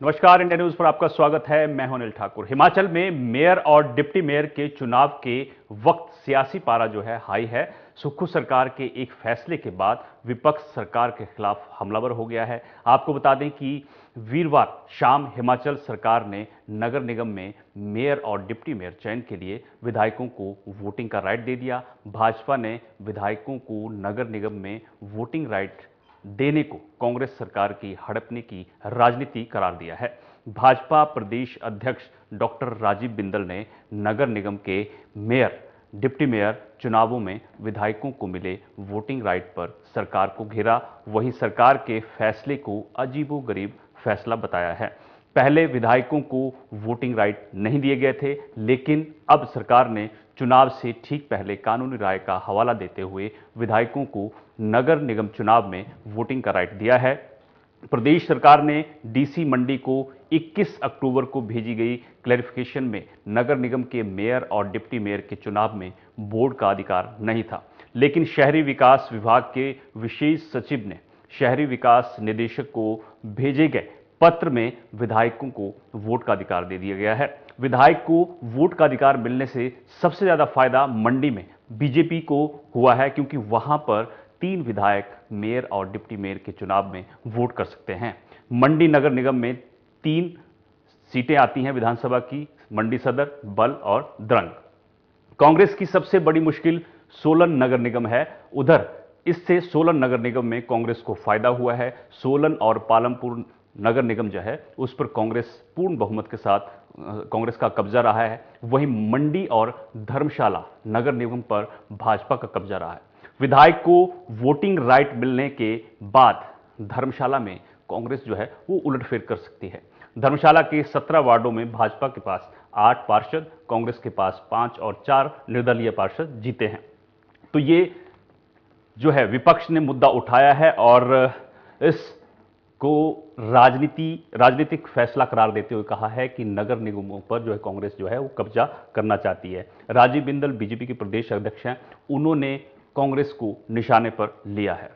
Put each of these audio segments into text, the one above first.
नमस्कार, India news पर आपका स्वागत है। मैं हूं अनिल ठाकुर। हिमाचल में मेयर और डिप्टी मेयर के चुनाव के वक्त सियासी पारा जो है हाई है। सुक्खू सरकार के एक फैसले के बाद विपक्ष सरकार के खिलाफ हमलावर हो गया है। आपको बता दें कि वीरवार शाम हिमाचल सरकार ने नगर निगम में मेयर और डिप्टी मेयर चयन के लिए विधायकों को वोटिंग का राइट दे दिया। भाजपा ने विधायकों को नगर निगम में वोटिंग राइट देने को कांग्रेस सरकार की हड़पने की राजनीति करार दिया है। भाजपा प्रदेश अध्यक्ष डॉक्टर राजीव बिंदल ने नगर निगम के मेयर डिप्टी मेयर चुनावों में विधायकों को मिले वोटिंग राइट पर सरकार को घेरा। वहीं सरकार के फैसले को अजीबोगरीब फैसला बताया है। पहले विधायकों को वोटिंग राइट नहीं दिए गए थे, लेकिन अब सरकार ने चुनाव से ठीक पहले कानूनी राय का हवाला देते हुए विधायकों को नगर निगम चुनाव में वोटिंग का राइट दिया है। प्रदेश सरकार ने डीसी मंडी को 21 अक्टूबर को भेजी गई क्लैरिफिकेशन में नगर निगम के मेयर और डिप्टी मेयर के चुनाव में बोर्ड का अधिकार नहीं था, लेकिन शहरी विकास विभाग के विशेष सचिव ने शहरी विकास निदेशक को भेजे गए पत्र में विधायकों को वोट का अधिकार दे दिया गया है। विधायक को वोट का अधिकार मिलने से सबसे ज्यादा फायदा मंडी में बीजेपी को हुआ है, क्योंकि वहां पर 3 विधायक मेयर और डिप्टी मेयर के चुनाव में वोट कर सकते हैं। मंडी नगर निगम में 3 सीटें आती हैं विधानसभा की, मंडी सदर, बल और द्रंग। कांग्रेस की सबसे बड़ी मुश्किल सोलन नगर निगम है। उधर इससे सोलन नगर निगम में कांग्रेस को फायदा हुआ है। सोलन और पालमपुर नगर निगम जो है उस पर कांग्रेस पूर्ण बहुमत के साथ कांग्रेस का कब्जा रहा है। वहीं मंडी और धर्मशाला नगर निगम पर भाजपा का कब्जा रहा है। विधायक को वोटिंग राइट मिलने के बाद धर्मशाला में कांग्रेस जो है वो उलटफेर कर सकती है। धर्मशाला के 17 वार्डों में भाजपा के पास 8 पार्षद, कांग्रेस के पास 5 और 4 निर्दलीय पार्षद जीते हैं। तो ये जो है विपक्ष ने मुद्दा उठाया है और इसको राजनीतिक फैसला करार देते हुए कहा है कि नगर निगमों पर जो है कांग्रेस जो है वो कब्जा करना चाहती है। राजीव बिंदल बीजेपी के प्रदेश अध्यक्ष हैं, उन्होंने कांग्रेस को निशाने पर लिया है।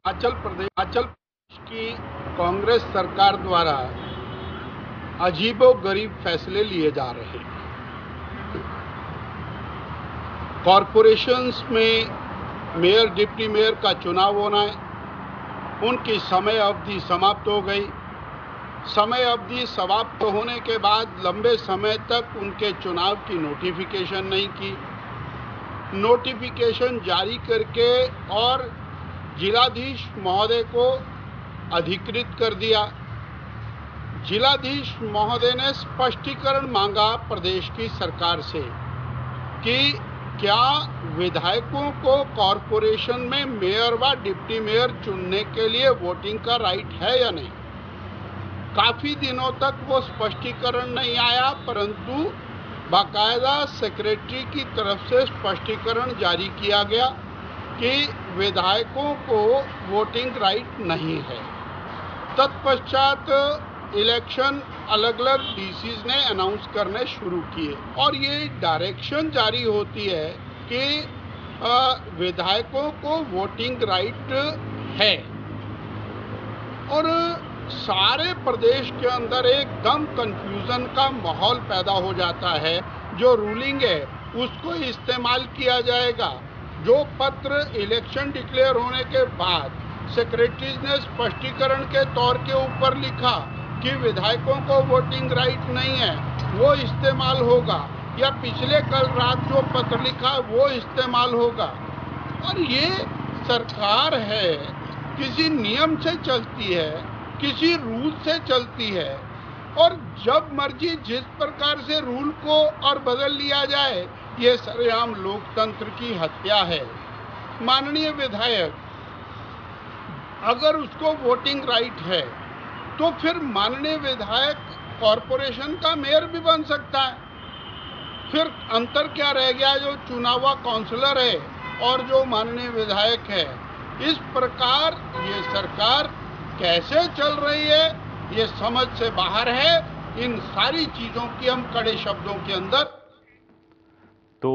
हिमाचल प्रदेश की कांग्रेस सरकार द्वारा अजीबोगरीब फैसले लिए जा रहे हैं। कॉरपोरेशंस में मेयर डिप्टी मेयर का चुनाव होना है, उनकी समय अवधि समाप्त हो गई। समय अवधि समाप्त होने के बाद लंबे समय तक उनके चुनाव की नोटिफिकेशन नहीं की। नोटिफिकेशन जारी करके और जिलाधीश महोदय को अधिकृत कर दिया। जिलाधीश महोदय ने स्पष्टीकरण मांगा प्रदेश की सरकार से कि क्या विधायकों को कॉरपोरेशन में मेयर व डिप्टी मेयर चुनने के लिए वोटिंग का राइट है या नहीं। काफी दिनों तक वो स्पष्टीकरण नहीं आया, परंतु बाकायदा सेक्रेटरी की तरफ से स्पष्टीकरण जारी किया गया कि विधायकों को वोटिंग राइट नहीं है। तत्पश्चात इलेक्शन अलग अलग डीसीज ने अनाउंस करने शुरू किए और ये डायरेक्शन जारी होती है कि विधायकों को वोटिंग राइट है और सारे प्रदेश के अंदर एकदम कंफ्यूजन का माहौल पैदा हो जाता है। जो रूलिंग है उसको इस्तेमाल किया जाएगा। जो पत्र इलेक्शन डिक्लेयर होने के बाद सेक्रेटरीज ने स्पष्टीकरण के तौर के ऊपर लिखा कि विधायकों को वोटिंग राइट नहीं है, वो इस्तेमाल होगा, या पिछले कल रात जो पत्र लिखा वो इस्तेमाल होगा। और ये सरकार है, किसी नियम से चलती है, किसी रूल से चलती है और जब मर्जी जिस प्रकार से रूल को और बदल लिया जाए, ये सरेआम लोकतंत्र की हत्या है। माननीय विधायक अगर उसको वोटिंग राइट है तो फिर माननीय विधायक कॉरपोरेशन का मेयर भी बन सकता है। फिर अंतर क्या रह गया जो चुना हुआ काउंसलर है और जो माननीय विधायक है। इस प्रकार ये सरकार कैसे चल रही है ये समझ से बाहर है। इन सारी चीजों की हम कड़े शब्दों के अंदर तो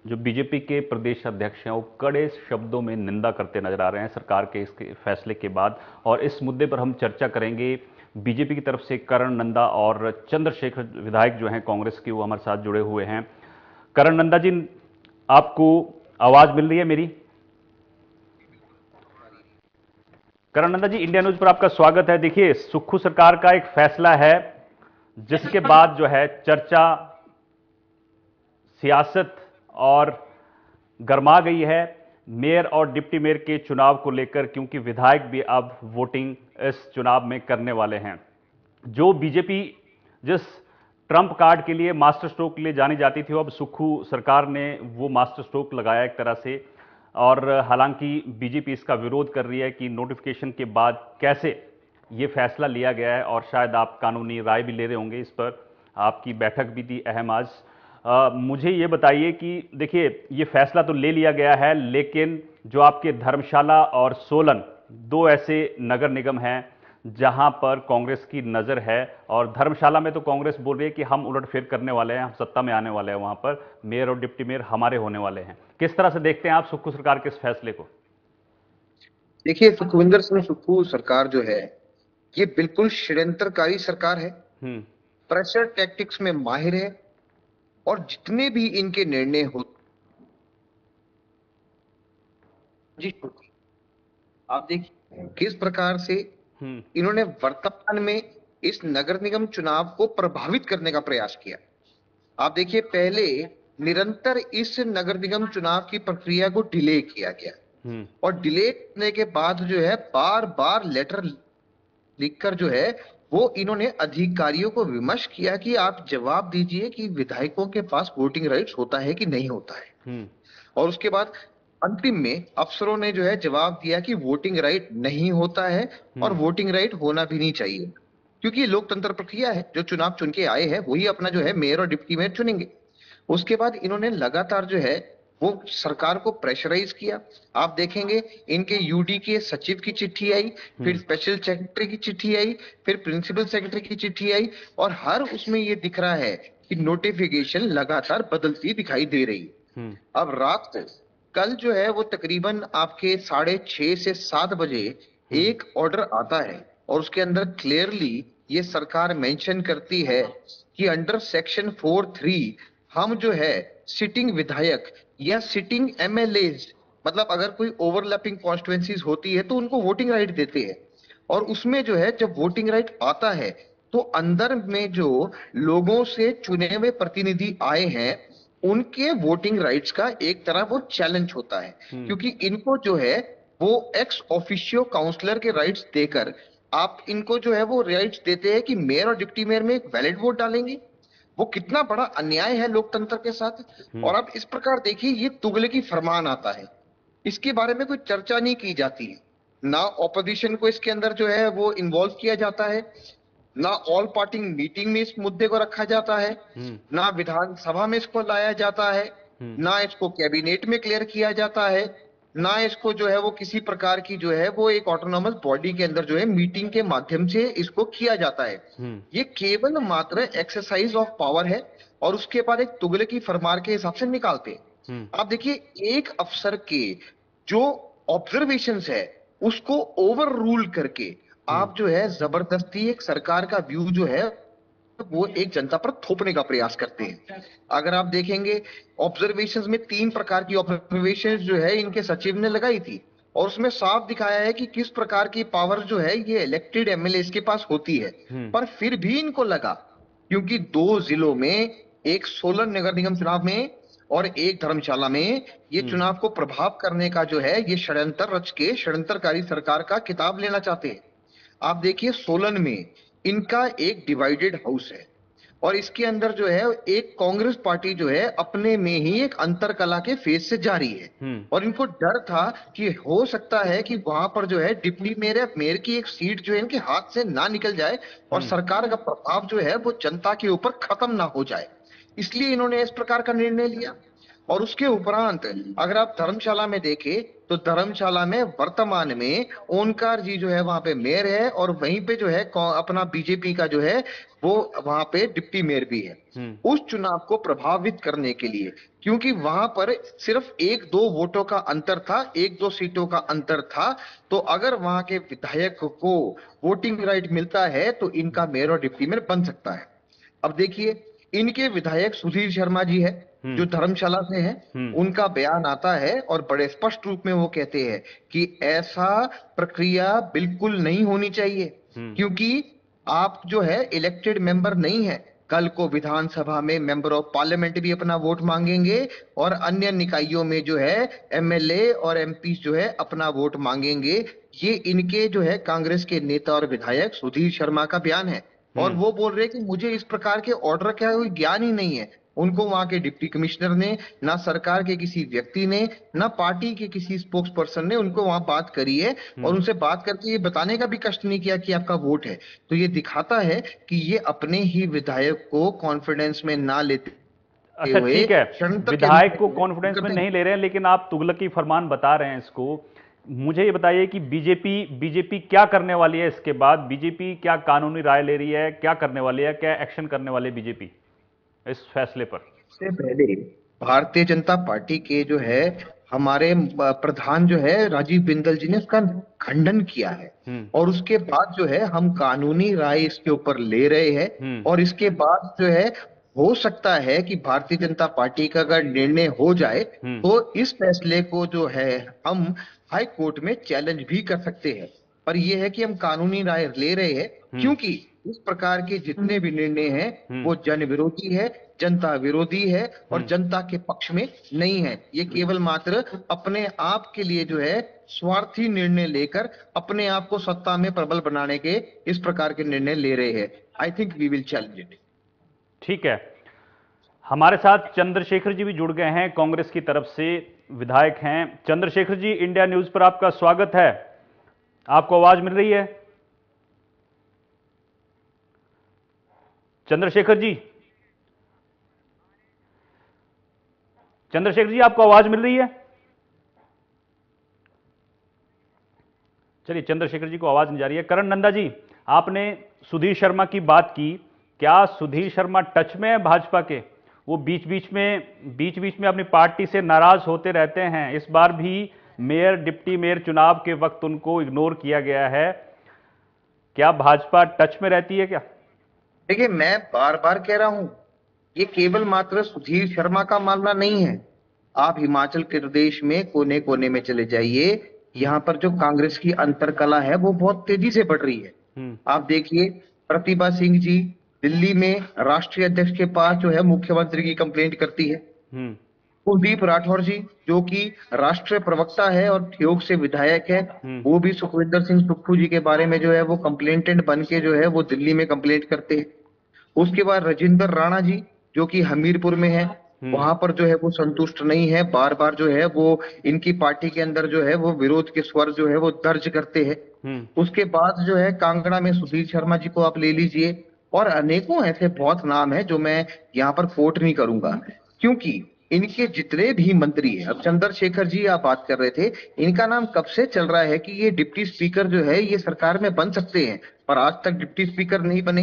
जो बीजेपी के प्रदेश अध्यक्ष हैं वो कड़े शब्दों में निंदा करते नजर आ रहे हैं सरकार के इसके फैसले के बाद। और इस मुद्दे पर हम चर्चा करेंगे। बीजेपी की तरफ से करण नंदा और चंद्रशेखर विधायक जो हैं कांग्रेस के, वो हमारे साथ जुड़े हुए हैं। करण नंदा जी, आपको आवाज मिल रही है मेरी? करण नंदा जी, इंडिया न्यूज पर आपका स्वागत है। देखिए, सुक्खू सरकार का एक फैसला है जिसके बाद जो है चर्चा, सियासत और गर्मा गई है मेयर और डिप्टी मेयर के चुनाव को लेकर, क्योंकि विधायक भी अब वोटिंग इस चुनाव में करने वाले हैं। जो बीजेपी जिस ट्रंप कार्ड के लिए, मास्टर स्ट्रोक के लिए जानी जाती थी, अब सुक्खू सरकार ने वो मास्टर स्ट्रोक लगाया एक तरह से। और हालांकि बीजेपी इसका विरोध कर रही है कि नोटिफिकेशन के बाद कैसे ये फैसला लिया गया है, और शायद आप कानूनी राय भी ले रहे होंगे इस पर। आपकी बैठक भी थी अहम आज। मुझे ये बताइए कि देखिए, ये फैसला तो ले लिया गया है, लेकिन जो आपके धर्मशाला और सोलन, दो ऐसे नगर निगम हैं जहां पर कांग्रेस की नजर है, और धर्मशाला में तो कांग्रेस बोल रही है कि हम उलटफेर करने वाले हैं, हम सत्ता में आने वाले हैं, वहां पर मेयर और डिप्टी मेयर हमारे होने वाले हैं। किस तरह से देखते हैं आप सुक्खू सरकार के इस फैसले को? देखिए, सुखविंदर सिंह सुक्खू सरकार जो है ये बिल्कुल षड्यंत्रकारी सरकार है। प्रेशर टैक्टिक्स में माहिर है, और जितने भी इनके निर्णय होते, आप देखिए किस प्रकार से इन्होंने वर्तमान में इस नगर निगम चुनाव को प्रभावित करने का प्रयास किया। आप देखिए, पहले निरंतर इस नगर निगम चुनाव की प्रक्रिया को डिले किया गया, और डिले करने के बाद जो है बार बार लेटर लिखकर जो है वो इन्होंने अधिकारियों को विमर्श किया कि आप जवाब दीजिए कि विधायकों के पास वोटिंग राइट्स होता है कि नहीं होता है। और उसके बाद अंतिम में अफसरों ने जो है जवाब दिया कि वोटिंग राइट नहीं होता है, और वोटिंग राइट होना भी नहीं चाहिए, क्योंकि ये लोकतंत्र प्रक्रिया है। जो चुनाव चुन के आए हैं वही अपना जो है मेयर और डिप्टी मेयर चुनेंगे। उसके बाद इन्होंने लगातार जो है वो सरकार को प्रेशराइज किया। आप देखेंगे इनके यूडी के सचिव की चिट्ठी आई, फिर स्पेशल सेक्रेटरी की चिट्ठी आई, फिर प्रिंसिपल सेक्रेटरी की चिट्ठी आई, और हर उसमें ये दिख रहा है कि नोटिफिकेशन लगातार बदलती दिखाई दे रही है। अब रात को कल जो है वो तकरीबन आपके 6:30 से 7 बजे एक ऑर्डर आता है, और उसके अंदर क्लियरली ये सरकार मेंशन करती है कि अंडर सेक्शन 4(3) हम जो है सिटिंग विधायक या सिटिंग एमएलएज, मतलब अगर कोई ओवरलैपिंग कॉन्स्टिट्यूएंसीज होती है तो उनको वोटिंग राइट देते हैं। और उसमें जो है जब वोटिंग राइट आता है तो अंदर में जो लोगों से चुने हुए प्रतिनिधि आए हैं उनके वोटिंग राइट्स का एक तरह वो चैलेंज होता है, क्योंकि इनको जो है वो एक्स ऑफिशियो काउंसलर के राइट्स देकर आप इनको जो है वो राइट्स देते हैं कि मेयर और डिप्टी मेयर में एक वैलिड वोट डालेंगे। वो कितना बड़ा अन्याय है लोकतंत्र के साथ। और अब इस प्रकार देखिए, ये तुगलकी फरमान आता है, इसके बारे में कोई चर्चा नहीं की जाती है, ना ऑपोजिशन को इसके अंदर जो है वो इन्वॉल्व किया जाता है, ना ऑल पार्टी मीटिंग में इस मुद्दे को रखा जाता है, ना विधानसभा में इसको लाया जाता है, ना इसको कैबिनेट में क्लियर किया जाता है, ना इसको जो है वो किसी प्रकार की जो है वो एक ऑटोनॉमस बॉडी के अंदर जो है मीटिंग के माध्यम से इसको किया जाता है। ये केवल मात्र एक्सरसाइज ऑफ पावर है, और उसके बाद एक तुगलकी फरमान के हिसाब से निकालते हैं। आप देखिए, एक अफसर के जो ऑब्जर्वेशंस है उसको ओवर रूल करके आप जो है जबरदस्ती एक सरकार का व्यू जो है वो एक जनता पर थोपने का प्रयास करते हैं। अगर आप देखेंगे ऑब्जर्वेशंस में 3 प्रकार की ऑब्जर्वेशंस जो है इनके सचिव ने लगाई थी, और उसमें साफ दिखाया है कि किस प्रकार की पावर जो है ये इलेक्टेड एमएलए के पास होती है। पर फिर भी इनको लगा, क्योंकि 2 जिलों में, एक सोलन नगर निगम चुनाव में और एक धर्मशाला में, ये चुनाव को प्रभाव करने का जो है ये षड्यंत्र रच के षड्यंत्रकारी सरकार का खिताब लेना चाहते हैं। आप देखिए, सोलन में इनका एक डिवाइडेड हाउस है, और इसके अंदर जो है एक कांग्रेस पार्टी जो है अपने में ही एक अंतरकला के फेज से जारी है, और इनको डर था कि हो सकता है कि वहां पर जो है डिप्टी मेयर या मेयर की एक सीट जो है इनके हाथ से ना निकल जाए, और सरकार का प्रभाव जो है वो जनता के ऊपर खत्म ना हो जाए। इसलिए इन्होंने इस प्रकार का निर्णय लिया। और उसके उपरांत अगर आप धर्मशाला में देखें तो धर्मशाला में वर्तमान में ओंकार जी जो है वहां पे मेयर है, और वहीं पे जो है अपना बीजेपी का जो है वो वहां पे डिप्टी मेयर भी है। उस चुनाव को प्रभावित करने के लिए, क्योंकि वहां पर सिर्फ एक दो वोटों का अंतर था, एक दो सीटों का अंतर था, तो अगर वहां के विधायक को वोटिंग राइट मिलता है तो इनका मेयर और डिप्टी मेयर बन सकता है। अब देखिए, इनके विधायक सुधीर शर्मा जी है जो धर्मशाला से हैं, उनका बयान आता है और बड़े स्पष्ट रूप में वो कहते हैं कि ऐसा प्रक्रिया बिल्कुल नहीं होनी चाहिए, क्योंकि आप जो है इलेक्टेड मेंबर नहीं है। कल को विधानसभा में मेंबर ऑफ पार्लियामेंट भी अपना वोट मांगेंगे और अन्य निकायों में जो है एमएलए और एमपी जो है अपना वोट मांगेंगे। ये इनके जो है कांग्रेस के नेता और विधायक सुधीर शर्मा का बयान है, और वो बोल रहे कि मुझे इस प्रकार के ऑर्डर का कोई ज्ञान ही नहीं है। उनको वहां के डिप्टी कमिश्नर ने, ना सरकार के किसी व्यक्ति ने, ना पार्टी के किसी स्पोक्स पर्सन ने उनको वहां बात करी है, और उनसे बात करके ये बताने का भी कष्ट नहीं किया कि आपका वोट है। तो ये दिखाता है कि ये अपने ही विधायक को कॉन्फिडेंस में ना लेते। अच्छा ठीक है, विधायक को कॉन्फिडेंस में नहीं ले रहे हैं, लेकिन आप तुगलकी फरमान बता रहे हैं इसको। मुझे ये बताइए कि बीजेपी क्या करने वाली है इसके बाद? बीजेपी क्या कानूनी राय ले रही है, क्या करने वाली है, क्या एक्शन करने वाली है बीजेपी इस फैसले पर? इससे पहले भारतीय जनता पार्टी के जो है हमारे प्रधान जो है राजीव बिंदल जी ने उसका खंडन किया है, और उसके बाद जो है हम कानूनी राय इसके ऊपर ले रहे हैं, और इसके बाद जो है हो सकता है कि भारतीय जनता पार्टी का अगर निर्णय हो जाए तो इस फैसले को जो है हम हाई कोर्ट में चैलेंज भी कर सकते हैं। पर यह है कि हम कानूनी राय ले रहे हैं, क्योंकि इस प्रकार के जितने भी निर्णय हैं वो जन विरोधी है, जनता विरोधी है, और जनता के पक्ष में नहीं है। ये केवल मात्र अपने आप के लिए जो है स्वार्थी निर्णय लेकर अपने आप को सत्ता में प्रबल बनाने के इस प्रकार के निर्णय ले रहे हैं। I think we will challenge it. ठीक है, हमारे साथ चंद्रशेखर जी भी जुड़ गए हैं, कांग्रेस की तरफ से विधायक हैं। चंद्रशेखर जी, इंडिया न्यूज पर आपका स्वागत है। आपको आवाज मिल रही है? चंद्रशेखर जी, चंद्रशेखर जी आपको आवाज मिल रही है? चलिए, चंद्रशेखर जी को आवाज नहीं जा रही है। करण नंदा जी, आपने सुधीर शर्मा की बात की, क्या सुधीर शर्मा टच में है भाजपा के? वो बीच बीच में अपनी पार्टी से नाराज होते रहते हैं। इस बार भी मेयर डिप्टी मेयर चुनाव के वक्त उनको इग्नोर किया गया है। क्या भाजपा टच में रहती है क्या? देखिए, मैं बार बार कह रहा हूं, ये केवल मात्र सुधीर शर्मा का मामला नहीं है। आप हिमाचल प्रदेश में कोने कोने में चले जाइए, यहाँ पर जो कांग्रेस की अंतरकला है वो बहुत तेजी से बढ़ रही है। आप देखिए, प्रतिभा सिंह जी दिल्ली में राष्ट्रीय अध्यक्ष के पास जो है मुख्यमंत्री की कंप्लेंट करती है। कुलदीप राठौर जी जो कि राष्ट्रीय प्रवक्ता है और ठियोग से विधायक है, वो भी सुखविंदर सिंह सुक्खू जी के बारे में जो है वो कंप्लेंटेंट बन के जो है वो दिल्ली में कंप्लेंट करते हैं। उसके बाद राजेंद्र राणा जी जो कि हमीरपुर में है, वहां पर जो है वो संतुष्ट नहीं है, बार बार जो है वो इनकी पार्टी के अंदर जो है वो विरोध के स्वर जो है वो दर्ज करते हैं। उसके बाद जो है कांगड़ा में सुधीर शर्मा जी को आप ले लीजिए, और अनेकों ऐसे बहुत नाम है जो मैं यहाँ पर कोट नहीं करूंगा, क्योंकि इनके जितने भी मंत्री हैं। अब चंद्रशेखर जी आप बात कर रहे थे, इनका नाम कब से चल रहा है कि ये डिप्टी स्पीकर जो है ये सरकार में बन सकते हैं, पर आज तक डिप्टी स्पीकर नहीं बने।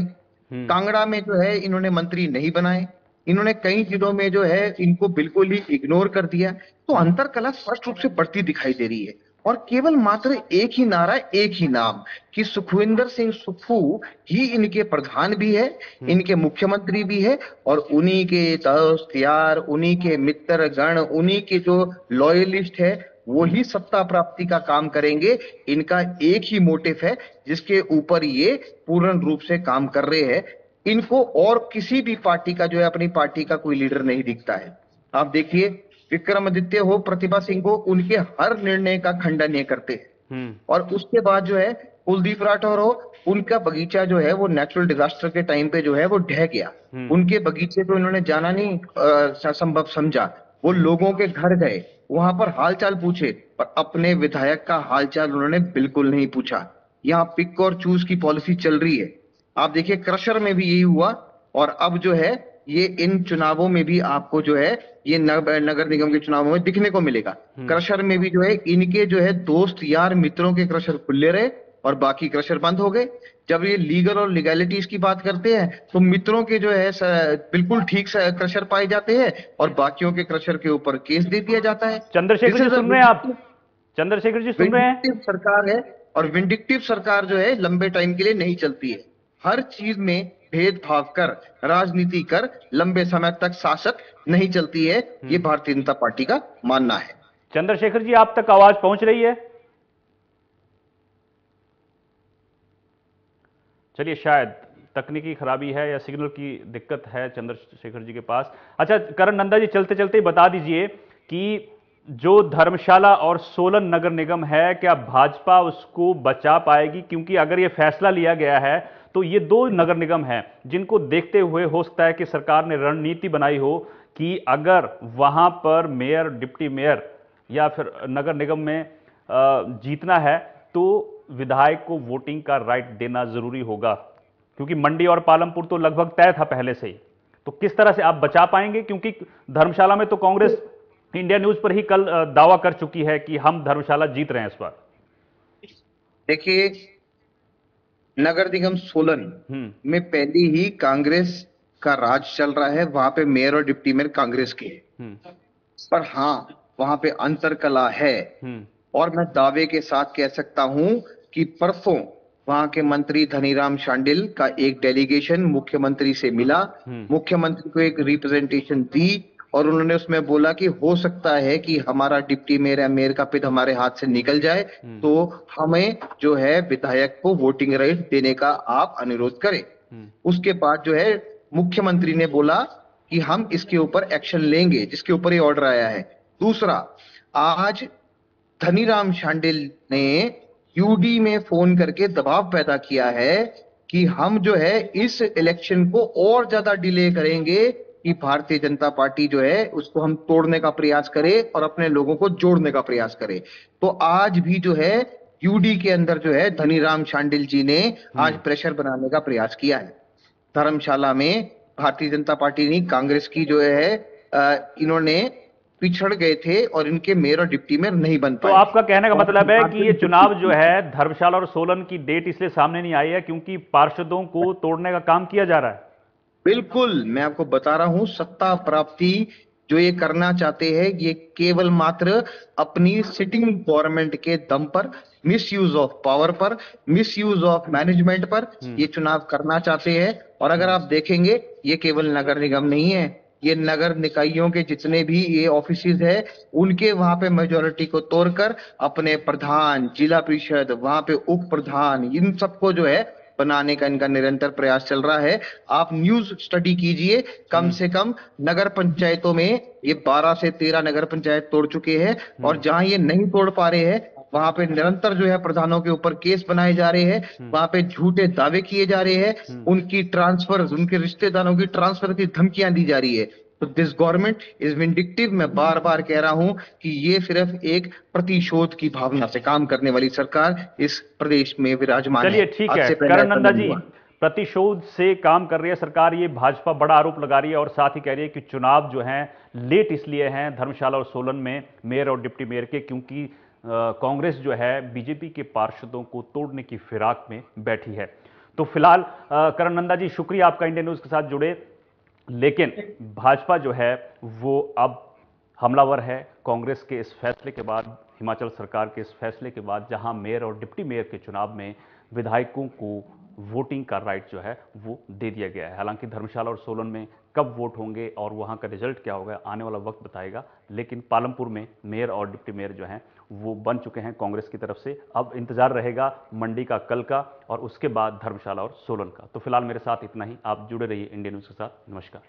कांगड़ा में जो है इन्होंने मंत्री नहीं बनाए, इन्होंने कई जिलों में जो है इनको बिल्कुल ही इग्नोर कर दिया। तो अंतरकला स्पष्ट रूप से बढ़ती दिखाई दे रही है, और केवल मात्र एक ही नारा, एक ही नाम कि सुखविंदर सिंह सुक्खू ही इनके प्रधान भी है, इनके मुख्यमंत्री भी है, और उन्हीं के दोस्त यार, उन्हीं के मित्र गण, उन्हीं के जो लॉयलिस्ट है वो ही सत्ता प्राप्ति का काम करेंगे। इनका एक ही मोटिव है जिसके ऊपर ये पूर्ण रूप से काम कर रहे हैं। इनको और किसी भी पार्टी का जो है अपनी पार्टी का कोई लीडर नहीं दिखता है। आप देखिए, विक्रमादित्य हो, प्रतिभा सिंह हो, उनके हर निर्णय का खंडन ये करते हैं। और उसके बाद जो है कुलदीप राठौर हो, उनका बगीचा जो है वो नेचुरल डिजास्टर के टाइम पे जो है वो ढह गया। उनके बगीचे को इन्होंने जाना नहीं संभव समझा, वो लोगों के घर गए, वहां पर हालचाल पूछे, पर अपने विधायक का हालचाल उन्होंने बिल्कुल नहीं पूछा। यहाँ पिक और चूज की पॉलिसी चल रही है। आप देखिए, क्रशर में भी यही हुआ, और अब जो है ये इन चुनावों में भी आपको जो है ये नगर निगम के चुनावों में दिखने को मिलेगा। क्रशर में भी जो है इनके जो है दोस्त यार मित्रों के क्रशर खुले रहे और बाकी क्रशर बंद हो गए। जब ये लीगल और लीगैलिटीज की बात करते हैं तो मित्रों के जो है बिल्कुल ठीक से क्रशर पाए जाते हैं और बाकियों के क्रशर के ऊपर केस दे दिया जाता है। चंद्रशेखर जी सुन रहे हैं आप? चंद्रशेखर जी सुन रहे हैं? विंडिक्टिव सरकार है और विंडिक्टिव सरकार जो है लंबे टाइम के लिए नहीं चलती है। हर चीज में भेदभाव कर, राजनीति कर लंबे समय तक शासक नहीं चलती है, ये भारतीय जनता पार्टी का मानना है। चंद्रशेखर जी आप तक आवाज पहुंच रही है? चलिए, शायद तकनीकी खराबी है या सिग्नल की दिक्कत है चंद्रशेखर जी के पास। अच्छा करण नंदा जी, चलते चलते बता दीजिए कि जो धर्मशाला और सोलन नगर निगम है, क्या भाजपा उसको बचा पाएगी? क्योंकि अगर ये फैसला लिया गया है तो ये दो नगर निगम हैं जिनको देखते हुए हो सकता है कि सरकार ने रणनीति बनाई हो कि अगर वहां पर मेयर, डिप्टी मेयर या फिर नगर निगम में जीतना है तो विधायक को वोटिंग का राइट देना जरूरी होगा, क्योंकि मंडी और पालमपुर तो लगभग तय था पहले से ही। तो किस तरह से आप बचा पाएंगे? क्योंकि धर्मशाला में तो कांग्रेस इंडिया न्यूज पर ही कल दावा कर चुकी है कि हम धर्मशाला जीत रहे हैं इस बार। देखिए, नगर निगम सोलन में पहले ही कांग्रेस का राज चल रहा है, वहां पे मेयर और डिप्टी मेयर कांग्रेस के हैं। पर हाँ, वहां पे अंतरकला है और मैं दावे के साथ कह सकता हूं कि परसों वहां के मंत्री धनीराम शांडिल का एक डेलीगेशन मुख्यमंत्री से मिला, मुख्यमंत्री को एक रिप्रेजेंटेशन दी और उन्होंने उसमें बोला कि हो सकता है कि हमारा डिप्टी मेयर या मेयर का पद हमारे हाथ से निकल जाए, तो हमें जो है विधायक को वोटिंग राइट देने का आप अनुरोध करें। उसके बाद जो है मुख्यमंत्री ने बोला कि हम इसके ऊपर एक्शन लेंगे, जिसके ऊपर ये ऑर्डर आया है। दूसरा, आज धनीराम शांडिल ने यूडी में फोन करके दबाव पैदा किया है कि हम जो है इस इलेक्शन को और ज्यादा डिले करेंगे कि भारतीय जनता पार्टी जो है उसको हम तोड़ने का प्रयास करे और अपने लोगों को जोड़ने का प्रयास करे। तो आज भी जो है यूडी के अंदर जो है धनीराम शांडिल जी ने आज प्रेशर बनाने का प्रयास किया है। धर्मशाला में भारतीय जनता पार्टी ने, कांग्रेस की जो है इन्होंने पिछड़ गए थे और इनके मेयर और डिप्टी मेयर नहीं बन पाए। तो आपका कहने का मतलब है कि ये चुनाव जो है धर्मशाला और सोलन की डेट इसलिए सामने नहीं आई है क्योंकि पार्षदों को तोड़ने का काम किया जा रहा है? बिल्कुल, मैं आपको बता रहा हूं, सत्ता प्राप्ति जो ये करना चाहते हैं ये केवल मात्र अपनी सिटिंग गवर्नमेंट के दम पर, मिस यूज ऑफ पावर पर, मिस यूज ऑफ मैनेजमेंट पर ये चुनाव करना चाहते हैं। और अगर आप देखेंगे ये केवल नगर निगम नहीं है, ये नगर निकायों के जितने भी ये ऑफिसेज है उनके वहां पे मेजोरिटी को तोड़कर अपने प्रधान, जिला परिषद, वहां पे उप प्रधान, इन सबको जो है बनाने का इनका निरंतर प्रयास चल रहा है। आप न्यूज स्टडी कीजिए, कम से कम नगर पंचायतों में ये 12 से 13 नगर पंचायत तोड़ चुके हैं और जहां ये नहीं तोड़ पा रहे हैं वहां पे निरंतर जो है प्रधानों के ऊपर केस बनाए जा रहे हैं, वहां पे झूठे दावे किए जा रहे हैं, उनकी ट्रांसफर, उनके रिश्तेदारों की ट्रांसफर की धमकियां दी जा रही है। तो दिस गवर्नमेंट इज विंडिक्टिव। मैं बार बार कह रहा हूं कि ये सिर्फ एक प्रतिशोध की भावना से काम करने वाली सरकार इस प्रदेश में विराजमान है। चलिए ठीक है करण नंदा जी, प्रतिशोध से काम कर रही है सरकार, ये भाजपा बड़ा आरोप लगा रही है और साथ ही कह रही है कि चुनाव जो हैं लेट इसलिए हैं धर्मशाला और सोलन में मेयर और डिप्टी मेयर के क्योंकि कांग्रेस जो है बीजेपी के पार्षदों को तोड़ने की फिराक में बैठी है। तो फिलहाल करण नंदा जी शुक्रिया आपका इंडियन न्यूज के साथ जुड़े, लेकिन भाजपा जो है वो अब हमलावर है कांग्रेस के इस फैसले के बाद, हिमाचल सरकार के इस फैसले के बाद, जहां मेयर और डिप्टी मेयर के चुनाव में विधायकों को वोटिंग का राइट जो है वो दे दिया गया है। हालांकि धर्मशाला और सोलन में कब वोट होंगे और वहां का रिजल्ट क्या होगा आने वाला वक्त बताएगा, लेकिन पालमपुर में मेयर और डिप्टी मेयर जो हैं वो बन चुके हैं कांग्रेस की तरफ से। अब इंतजार रहेगा मंडी का, कल का और उसके बाद धर्मशाला और सोलन का। तो फिलहाल मेरे साथ इतना ही, आप जुड़े रहिए इंडियन न्यूज के साथ। नमस्कार।